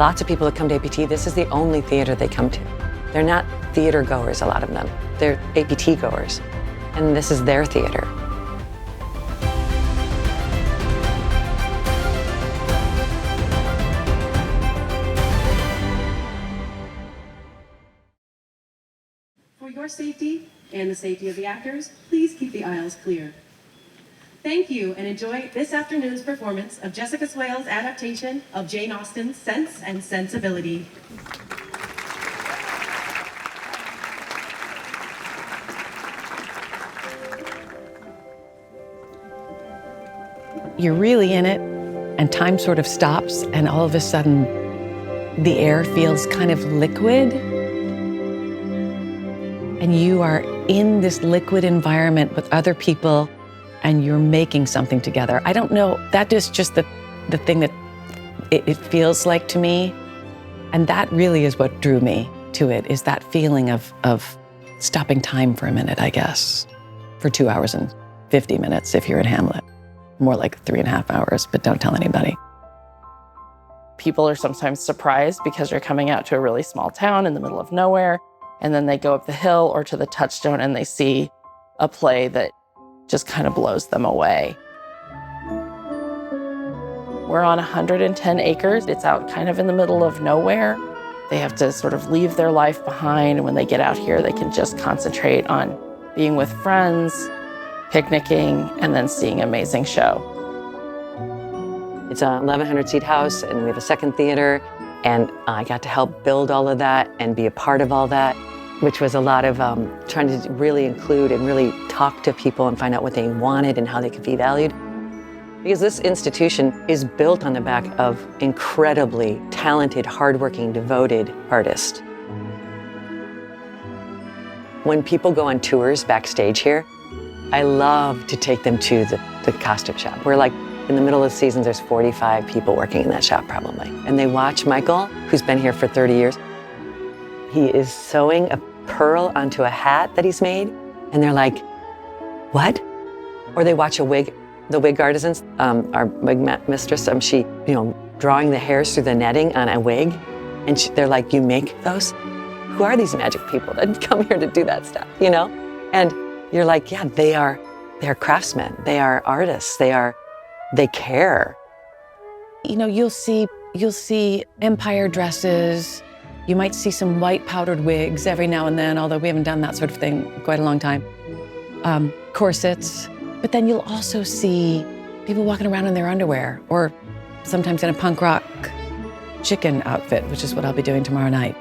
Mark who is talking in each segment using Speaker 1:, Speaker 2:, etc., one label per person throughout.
Speaker 1: Lots of people that come to APT, this is the only theater they come to. They're not theater goers, a lot of them. They're APT goers, and this is their theater.
Speaker 2: For your safety and the safety of the actors, please keep the aisles clear. Thank you, and enjoy this afternoon's performance of Jessica Swale's adaptation of Jane Austen's Sense and Sensibility.
Speaker 3: You're really in it, and time sort of stops, and all of a sudden, the air feels kind of liquid. And you are in this liquid environment with other people, and you're making something together. I don't know, that is just the thing that it feels like to me. And that really is what drew me to it, is that feeling of stopping time for a minute, I guess, for 2 hours and 50 minutes if you're in Hamlet. More like 3.5 hours, but don't tell anybody.
Speaker 4: People are sometimes surprised because you're coming out to a really small town in the middle of nowhere, and then they go up the hill or to the touchstone and they see a play that just kind of blows them away. We're on 110 acres. It's out kind of in the middle of nowhere. They have to sort of leave their life behind, and when they get out here, they can just concentrate on being with friends, picnicking, and then seeing an amazing show.
Speaker 1: It's a 1,100-seat house, and we have a second theater, and I got to help build all of that and be a part of all that, which was a lot of trying to really include and really talk to people and find out what they wanted and how they could be valued. Because this institution is built on the back of incredibly talented, hardworking, devoted artists. When people go on tours backstage here, I love to take them to the costume shop. We're like, in the middle of the season, there's 45 people working in that shop probably. And they watch Michael, who's been here for 30 years. He is sewing a pearl onto a hat that he's made. And they're like, what? Or they watch the wig artisans, our wig mistress, she, drawing the hairs through the netting on a wig. And they're like, you make those? Who are these magic people that come here to do that stuff, And you're like, yeah, they're craftsmen. They are artists. They care.
Speaker 3: You'll see empire dresses. You might see some white powdered wigs every now and then, although we haven't done that sort of thing in quite a long time. Corsets. But then you'll also see people walking around in their underwear, or sometimes in a punk rock chicken outfit, which is what I'll be doing tomorrow night.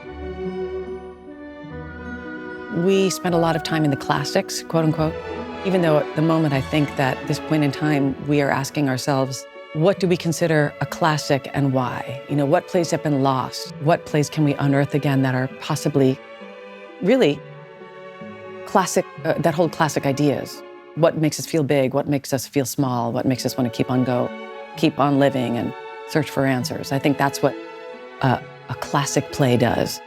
Speaker 3: We spend a lot of time in the classics, quote unquote, even though at the moment I think that at this point in time, we are asking ourselves, what do we consider a classic and why? What plays have been lost? What plays can we unearth again that are possibly really classic, that hold classic ideas? What makes us feel big? What makes us feel small? What makes us want to keep on living and search for answers? I think that's what a classic play does.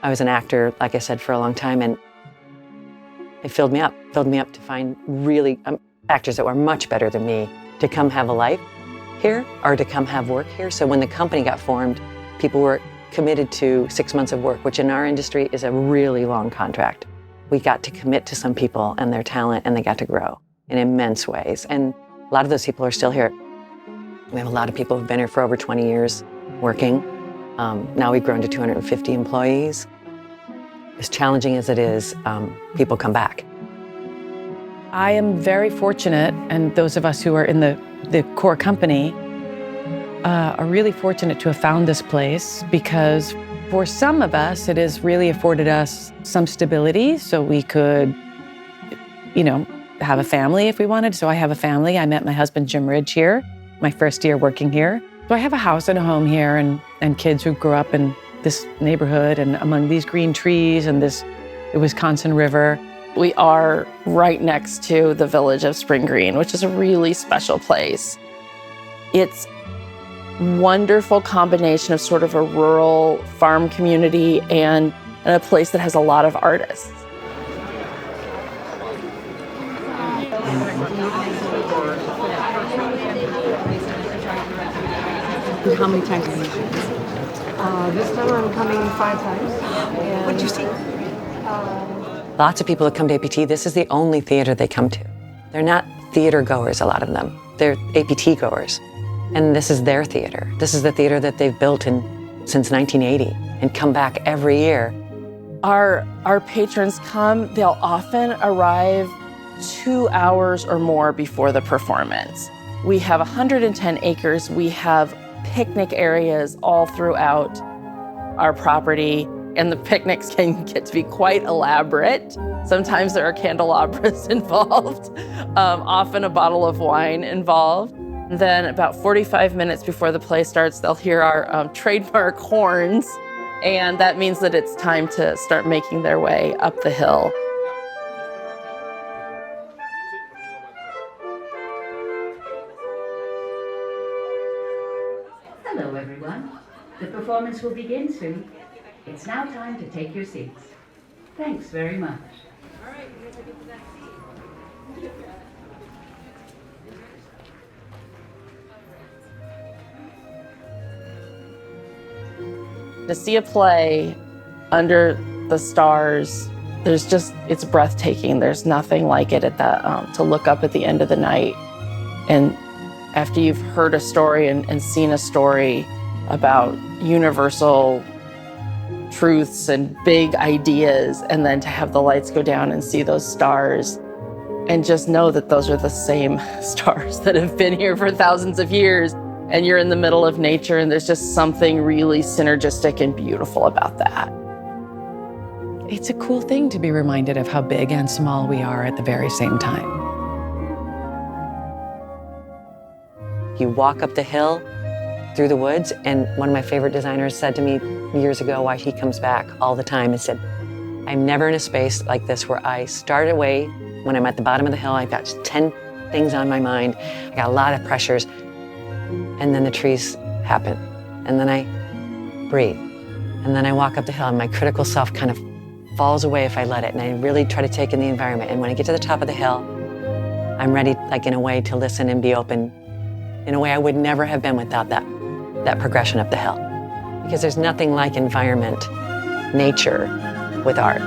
Speaker 1: I was an actor, like I said, for a long time, and it filled me up to find really actors that were much better than me to come have a life here or to come have work here. So when the company got formed, people were committed to 6 months of work, which in our industry is a really long contract. We got to commit to some people and their talent, and they got to grow in immense ways. And a lot of those people are still here. We have a lot of people who've been here for over 20 years working. Now we've grown to 250 employees. As challenging as it is, people come back.
Speaker 3: I am very fortunate, and those of us who are in the core company are really fortunate to have found this place, because for some of us, it has really afforded us some stability so we could, have a family if we wanted. So I have a family. I met my husband, Jim Ridge, here, my first year working here. So I have a house and a home here, and kids who grew up in this neighborhood and among these green trees and the Wisconsin River.
Speaker 4: We are right next to the village of Spring Green, which is a really special place. It's wonderful combination of sort of a rural farm community and a place that has a lot of artists.
Speaker 5: How many times have you seen?
Speaker 6: This time I'm coming 5 times. And
Speaker 5: What'd you see?
Speaker 1: Lots of people that come to APT, this is the only theater they come to. They're not theater goers, a lot of them. They're APT goers. And this is their theater. This is the theater that they've built since 1980 and come back every year.
Speaker 4: Our patrons come, they'll often arrive 2 hours or more before the performance. We have 110 acres. We have picnic areas all throughout our property, and the picnics can get to be quite elaborate. Sometimes there are candelabras involved, often a bottle of wine involved. Then about 45 minutes before the play starts, they'll hear our trademark horns, and that means that it's time to start making their way up the hill.
Speaker 7: Hello, everyone. The performance will begin soon. It's now time to take your seats. Thanks very much.
Speaker 4: To see a play under the stars, it's breathtaking. There's nothing like it at that, to look up at the end of the night. And after you've heard a story and seen a story about universal truths and big ideas, and then to have the lights go down and see those stars and just know that those are the same stars that have been here for thousands of years, and you're in the middle of nature, and there's just something really synergistic and beautiful about that.
Speaker 3: It's a cool thing to be reminded of how big and small we are at the very same time.
Speaker 1: You walk up the hill through the woods, and one of my favorite designers said to me years ago why he comes back all the time and said, I'm never in a space like this where I start away, when I'm at the bottom of the hill, I've got 10 things on my mind, I got a lot of pressures, and then the trees happen, and then I breathe, and then I walk up the hill, and my critical self kind of falls away if I let it, and I really try to take in the environment, and when I get to the top of the hill, I'm ready, like in a way, to listen and be open in a way I would never have been without that progression up the hill. Because there's nothing like environment, nature, with art.